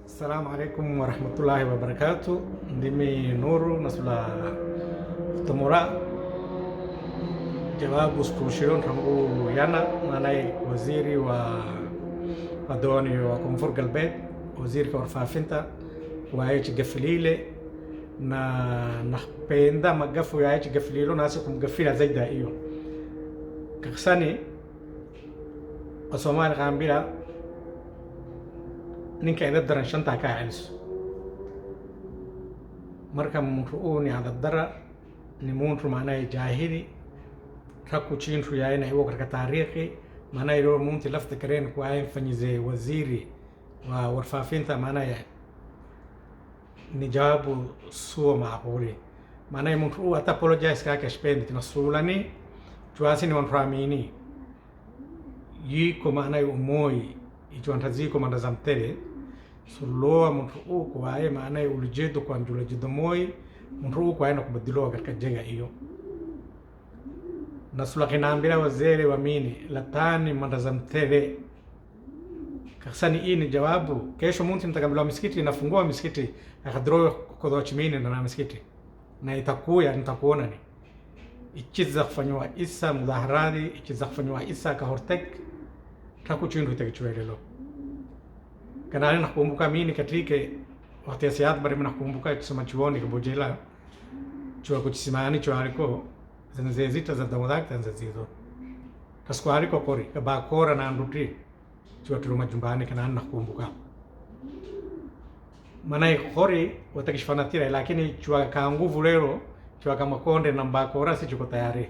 Assalamu alaikum warahmatullahi wabarakatuh. Ndimi Nuur nasula Tumura jawabu skushiron rangu yana manai waziri wa doni wa koonfur galbeed waziirka warfaafinta waayachi gafilile na nakpenda magafu yaachi gafililo nasi kumgafila zaida iyo kaksani Somali qambila ninka ida daran shanta ka celiso marka muruuni hada dara ni muntu maanay jaahili raku chintu yaina iwo katika taariikhi maanay ro muntu lafta kareen ku ay fanyize waziri wa warfaafinta maanay ni jawabu suwa maaquli maanay muntu ata apologize ka kashpendi nasulani tuasini Wamiini yiko maanay umoi ichuantaziko manda Zamtele suloa mtu kwa aye maanay ulijedo kwa njula jidomoi mtu kwa aye nakubadiloa katika jega iyo nasula kinaambira wazere Wamiini Lataani manda Zamtele kasani hii ni jawabu kesho muntu nitakambiloa misikiti nafungua misikiti akadroe kodwa chimini na misikiti na itakuya nitakuona ni ichiza kufanywa isa mudhaharadi ichiza kufanywa isa kahortek taku chindu itakichwelelo kanani nakumbuka mimi katike wakati siad bari nakumbuka kusoma chuoni kubojela chuo kuchisimani chuo aliko zanzezita za damodak tanzazizo kaskwari ko kori ba kora na nduti chuo tuluma jumbani kanani nakumbuka manai kori watakishfanatira lakini chuo ka nguvu leo chuo kama konde na mbakora si chuko tayari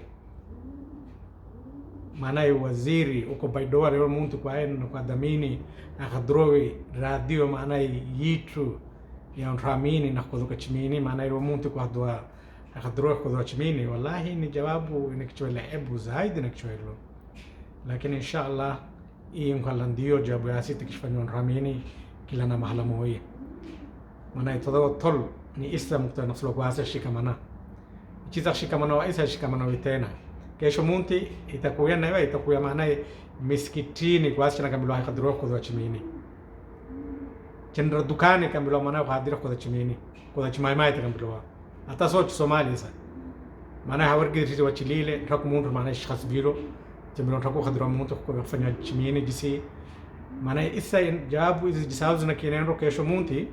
maanay waziri uko baidoa leo muntu kwa enu kwa dhamini akadrowi radio maanay yitu ya Wamiini na kuduka chimini maanay leo muntu kwa dua akadrowi kuduka chimini wallahi ni jawabu inakichwele ebu zaidi inakichwelo lakini inshallah hii mkalandio jawabu ya sita kishfanywa Wamiini kila na mahala moja maanay todo tol ni isa mukta nafslo kwa asa shikamana ichiza shikamana wa isa shikamana witena kesho munti itakuya nayo itakuya maanaye miskitini kwa asina kambilwa kadro kwa chimini chendra dukani kambilwa maana kwa hadira kwa chimini kwa chimaima itakambilwa hata soch Somali sa maana hawargi wa chilile taku muntu maana shakhs biro chimino taku kadro muntu kwa kufanya chimini jisi maana isa jawabu hizi jisabu na kinendo kesho munti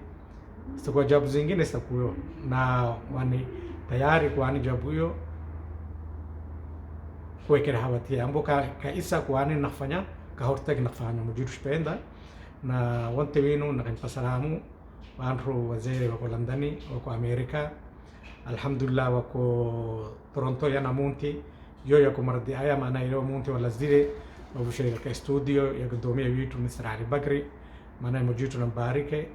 sitakuwa jawabu zingine sitakuyo na wani tayari kwa ni jawabu hiyo kuwekera hawati ambo ka isa kuani nafanya ka hortag nafanya mujitu shpenda na wante winu na kan pasalamu Waantu wazere wako Londoni wako Amerika alhamdulillah wako Toronto yana munti yo yako maradi aya maana ilo munti wala zile wabushirika ka studio ya kudomia vitu Mr. Ali Bakri maana mujitu na barike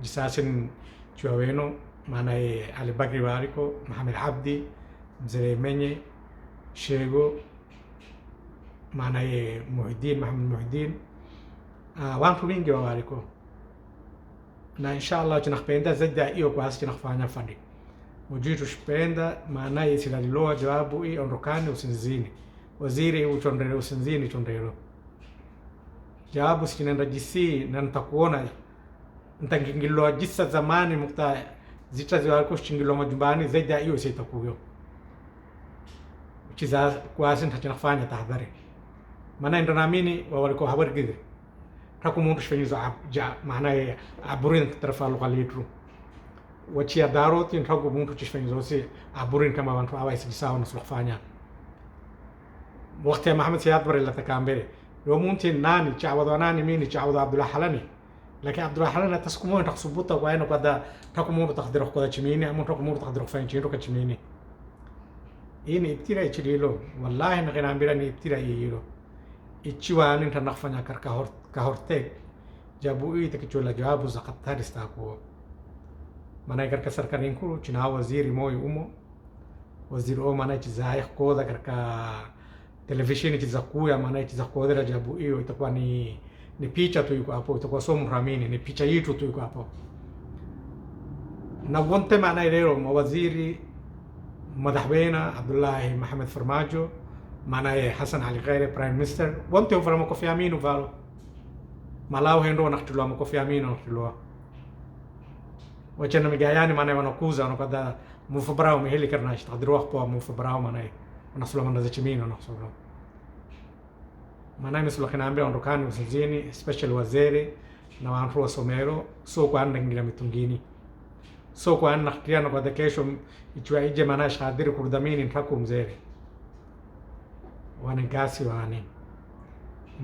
jisasin chuaweno maana Ali Bakri wariko Muhammad Abdi mzee menye shego maana Muhiddin Muhammad Muhiddin Waantu wingi waliko na inshallah tunakpenda zaidi hiyo kwa asili tunafanya fandi mujitu shpenda maana isilaliloa jawabu hii ondokani usinzini waziri uchondele usinzini chondelo jawabu sinenda jisi na nitakuona nitangingilo jisa zamani mukta zita ziwako shingilo majumbani zaidi hiyo sitakuyo chiza kwa asili tunafanya tahadhari maana ndo naamini walikuwa habari gidi taku muntu shfanyizo maana aburin tarafa lokalitru wachia daroti ntaku muntu chishfanyizo si aburin kama wantu awais jisawa nasulfanya wakati Muhammad Sayyad bari la takambere yo muntu nani chaawado nani mini chaawado Abdullah Halani lakini Abdullah Halani taskumo takusubuta kwa eno kada taku muntu takdiru kwa chimini amu taku muntu takdiru fanyizo kwa chimini ini ibtira ichililo wallahi nakinambira ni ibtira yiro ichiwa ninta nafanya ka horteg jabu ita kichola jawabu za qatar istako maana karka sarkarin ku china waziri moyo umo waziri o maana chizai koda karka televisheni chizakuya maana chizakodera jabu hiyo itakuwa ni picha tu iko hapo itakuwa somo Wamiini ni picha yetu tu iko hapo na wonte maana leo mawaziri madaxweyna Abdullahi Mohamed Farmaajo maana Hassan Ali Khaire prime minister wonte ufara mko Wamiini valo malao hendo nakutulwa mko Wamiini nakutulwa وجنا مجاياني ما أنا ونكوزا ونقدا مو فبراو مهلي كرناش تقدروا أخبوا مو فبراو ما أنا ونصلوا من نزجمين ونصلوا ما أنا مثل خنا عم بيعملوا كانوا سجيني سبيشال وزيري نوان روا سوميرو سوق عن نجلا متونجيني سوق عن نحكيانو قد كيشو يجوا يجي مناش خادر كردامين إنفاكم زيري وانا قاسي واني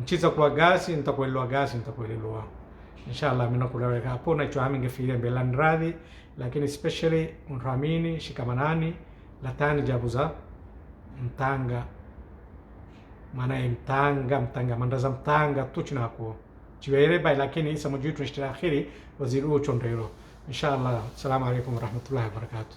نشيزا كوا قاسي انت كويلو قاسي انت كويلو ان شاء الله منو كولا ويكا apona يجوا عامين قفيدين بيلاندرادي لكن especially unramini shikamanani latani jabuza mtanga mana mtanga mandaza mtanga tuchinako chiwere bai lakini isa mujitu nishtira akhiri waziru chondero ان شاء الله. السلام عليكم ورحمه الله وبركاته.